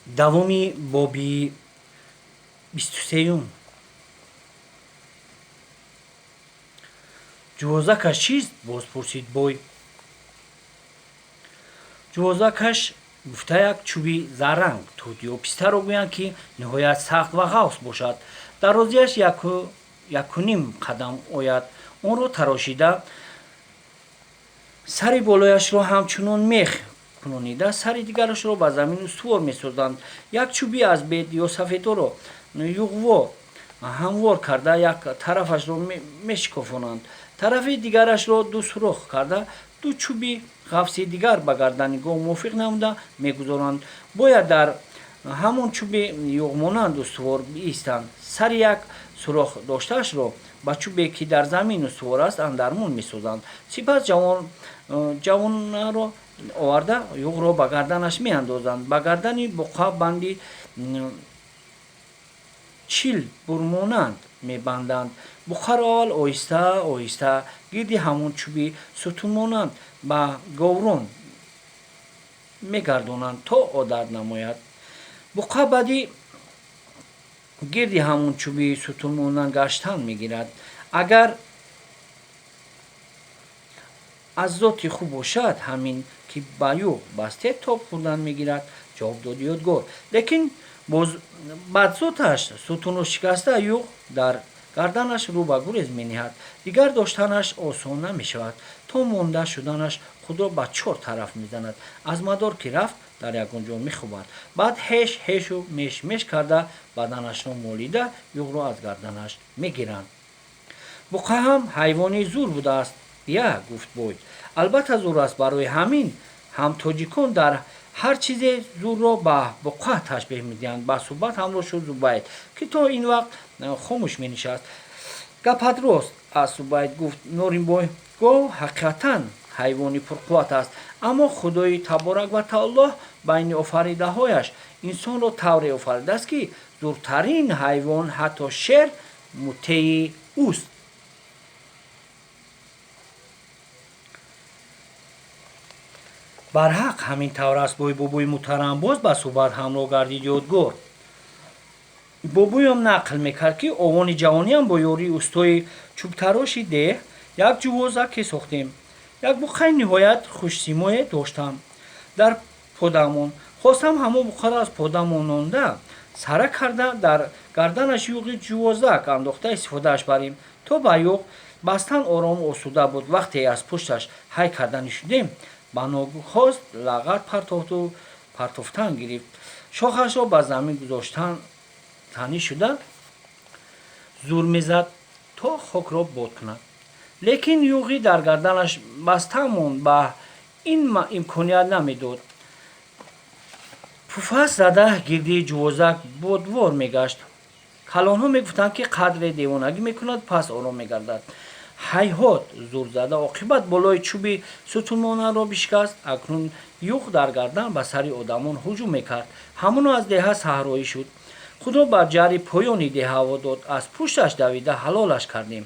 давоми боби 23. ҷувозакаш чист? боз пурсид бой. ҷувозакаш гуфта як чӯби зарранг тӯтиё пистаро гӯянд ки ниҳоят сахт ва ғафс бошад. дарозиаш 1.5 қадам ояд. онро тарошида сари болояшро ҳамчунон мех кунонида сари дигарашро ба замин устувор месозанд. як чӯби аз бед ё сафедоро юғво ҳамвор карда як тарафашро мешикофонанд, тарафи дигарашро ду сурох карда ду чӯби ғафси дигар ба гардани гов мувофиқ намуда мегузоранд. бояд дар ҳамон чӯби юғмонанд устувор биистанд. сари як сурох доштаашро ба чӯбе ки дар замин устувор аст андармон месозанд. сипас ҷавонаро оварда юғро ба гарданаш меандозанд. ба гардани буқа банди чил бурмонанд мебанданд. буқаро аввал оҳиста оҳиста гирди ҳамон чӯби сутунмонанд ба говрон мегардонанд то одат намояд. буқа баъди гирди ҳамон чӯби сутунмонанд гаштан мегирад. агар аз зоти хуб бошад ҳамин ки ба юғ басте тоб хӯрдан мегирад, ҷавоб дод ёдгор. лекин бадзоташ сутунро шикаста юғ дар гарданаш рӯ ба гурез мениҳад. дигар доштанаш осон намешавад. то монда шуданаш худро ба чор тараф мезанад. аз мадор ки рафт дар ягон ҷо мехӯбад. баъд ҳеш ҳешу меш карда баданашро молида юғро аз гарданаш мегиранд. буқа ҳам ҳайвони зур будааст. я гуфт бой. албатта зур аст. барои ҳамин ҳам тоҷикон дар ҳар чизе зурро ба буқа ташбеҳ медиҳанд. ба суҳбат ҳамроҳ шуд Зубайд, ки то ин вақт хомӯш менишаст. гапат рост аст, Зубайд гуфт. Норимбой гов ҳақиқатан ҳайвони пурқувват аст, аммо худои таборак ва таоло байни офаридаҳояш инсонро тавре офаридааст ки зуртарин ҳайвон ҳатто шер муттеи ӯст. барҳақ ҳамин тавр аст. бобои муҳтарам боз ба суҳбат ҳамроҳ гардид ёдгор. бобоям нақл мекард ки овони ҷавониам бо ёрии устои чӯбтароши деҳ як ҷувозаке сохтем. як буқаи ниҳоят хушсимое доштам дар подамон. хостам ҳамон буқаро аз пода мононда сара карда дар гарданаш юғи ҷувозак андохта истифодааш барем. то ба юғ бастан орому осуда буд. вақте аз пушташ ҳай карда нишудем, ба нохост лағат партофтан гирифт. шохашро ба замин гузоштан танӣ шуда зур мезад то хокро бод кунад. лекин юғи дар гарданаш баста монд. ба ин имконият намедод. пуфас зада гирди ҷувозак бодвор мегашт. калонҳо мегуфтанд ки қадре девонагӣ мекунад, пас ором мегардад. ҳайҳот, зур зада оқибат болои чӯби сутунмонанро бишикаст. акнун юғ дар гардан ба сари одамон ҳуҷум мекард. ҳамоно аз деҳа саҳроӣ шуд. худро ба ҷари поёни деҳа ҳаво дод. аз пушташ давида ҳалолаш кардем.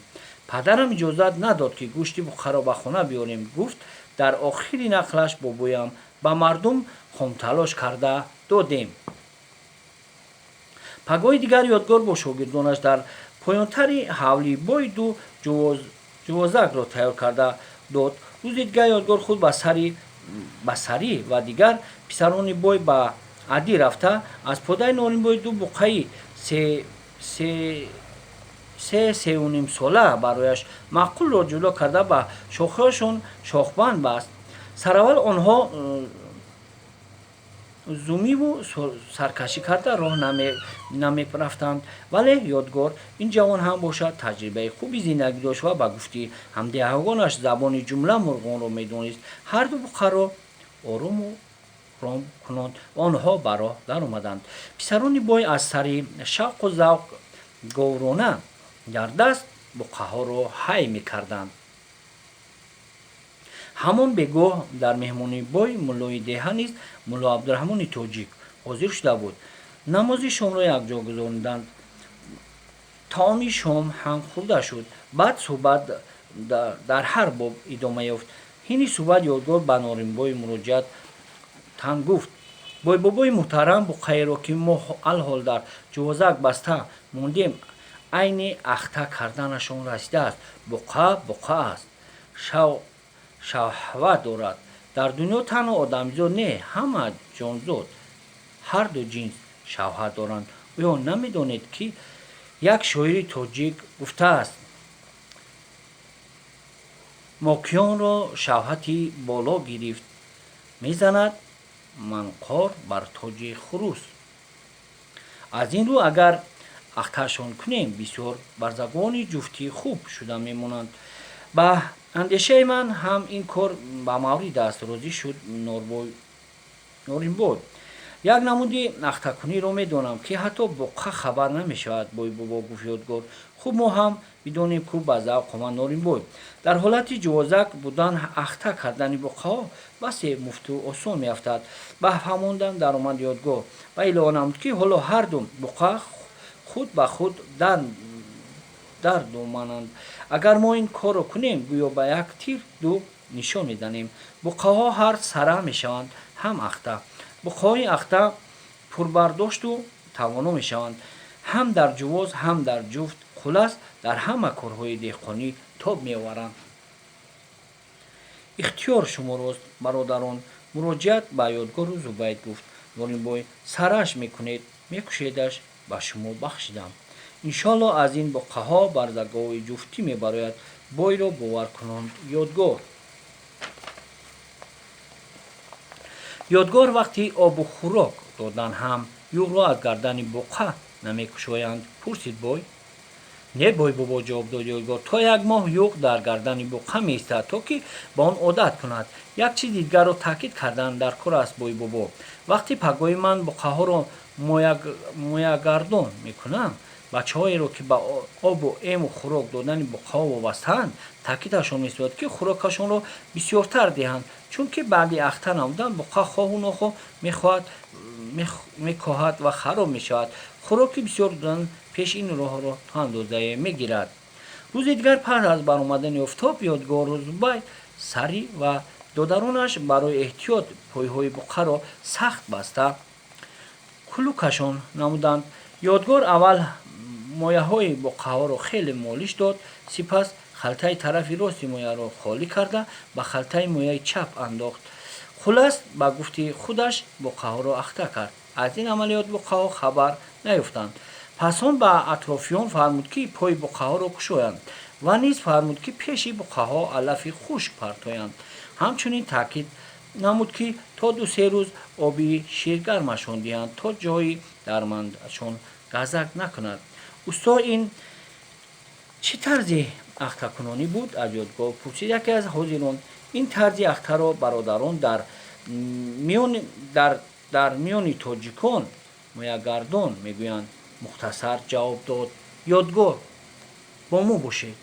падарам иҷозат надод ки гӯшти буқаро ба хона биёрем, гуфт. дар охири нақлаш бобоям ба мардум хомталош карда додем. пагоҳи дигар ёдгор бо шогирдонаш дар поёнтари ҳавли бой ду ҷувозакро тайёр карда дод. рӯзи дигар ёдгор худ ба сарӣ ва дигар писарони бой ба адӣ рафта аз подаи Норимбой ду буқаи сеюнимсола барояш маъқулро ҷудо карда ба шохаҳояшон шохбанд баст. сараввал онҳо зумиву саркашӣ карда роҳ намерафтанд. вале ёдгор ин ҷавон ҳам бошад таҷрибаи хуби зиндагӣ дошт ва ба гуфти ҳамдиҳагонаш забони ҷумла мурғонро медонист. ҳарду буқаро орому ром кунонд. онҳо ба роҳ даромаданд. писарони бой аз сари шавқу завқ говрона дар даст буқаҳоро ҳай мекарданд. ҳамон бегоҳ дар меҳмонии бой муллои деҳа низ мулло Абдураҳмони тоҷик ҳозир шуда буд. намози шомро якҷо гузаронданд. таоми шом ҳам хӯрда шуд. баъд суҳбат дар ҳар боб идома ёфт. ҳини суҳбат ёдгор ба Норимбой муроҷиат тан гуфт. бойбобои муҳтарам буқаеро ки мо алҳол дар ҷувозак баста мондем айни ахта карданашон расидааст. Буқа аст, шаҳват дорад. Дар дунё танҳо одамизод не, ҳама ҷонзод ҳарду ҷинс шаҳват доранд. оё намедонед ки як шоири тоҷик гуфтааст мокиёнро шаҳвати боло гирифт, мезанад манқор бар тоҷи хурус. аз ин рӯ агар ахташон кунем бисёр барзагони ҷуфтӣ хуб шуда мемонанд. ба андешаи ман ҳам ин кор ба маврид аст, розӣ шуд Норимбой. як намуди ахтакуниро медонам ки ҳатто буқа хабар намешавад. бойбобо гуфт ёдгор. хуб мо ҳам бидонем ку ба завқ омад Норимбой. дар ҳолати ҷувозак будан ахта кардани буқаҳо басе муфту осон меафтад. ба фаҳмондан даромад ёдгор ва илова намуд ки ҳоло ҳарду буқа худ ба худ дар домананд. агар мо ин корро кунем гӯё ба як тир ду нишон мезанем. буқаҳо ҳар сара мешаванд ҳам ахта. буқаҳои ахта пурбардошту тавоно мешаванд, ҳам дар ҷувоз ҳам дар ҷуфт, хулас дар ҳама корҳои деҳқонӣ тоб меоваранд. ихтиёр шуморост бародарон. муроҷиат ба ёдгору Зубайд гуфт Норимбой. сараш мекунед, мекушедаш ба шумо бахшидам. иншоалло аз ин буқаҳо барзагоҳи ҷуфтӣ мебарояд. бойро бовар кунонд ёдгор. ёдгор вақти обу хӯрок додан ҳам юғро аз гардани буқа намекушоянд? пурсид бой. не бойбобо ҷавоб дод ёдгор. то як моҳ юғ дар гардани буқа меистад, то ки ба он одат кунад. як чизи дигарро таъкид кардан дар кор аст бойбобо. вақти пагои ман буқаҳоро моягардон мекунам, бачаҳоеро ки ба обу ему хӯрок додани буқаҳо вобастаанд, таъкидашон месояд ки хӯрокашонро бисёртар диҳанд, чунки баъди ахта намудан буқа хоҳу нохоҳ мекоҳад ва хароб мешавад. хӯроки бисёр додан пеш ин роҳро то андозае мегирад. рӯзи дигар пас аз баромадани офтоб ёдгору Зубайд сари ва додаронаш барои эҳтиёт пойҳои буқаро сахт баста кулукашон намуданд. ёдгор аввал мояҳои буқаҳоро хеле молиш дод, сипас халтаи тарафи рости мояро холӣ карда ба халтаи мояи чап андохт. хулас ба гуфти худаш буқаҳоро ахта кард. аз ин амалиёт буқаҳо хабар наёфтанд. пас он ба атрофиён фармуд ки пои буқаҳоро кушоянд ва низ фармуд ки пеши буқаҳо алафи хушк партоянд. ҳамчунин таъкид намуд ки то 2-3 рӯз оби ширгармашон диҳанд, то ҷойи дармандашон газак накунад. усто ин чӣ тарзи ахтакунонӣ буд? аз ёдгор пурсид яке аз ҳозирон. ин тарзи ахтаро бародарон дар миёни тоҷикон моягардон мегӯянд. мухтасар ҷавоб дод ёдгор. бо мо бошед.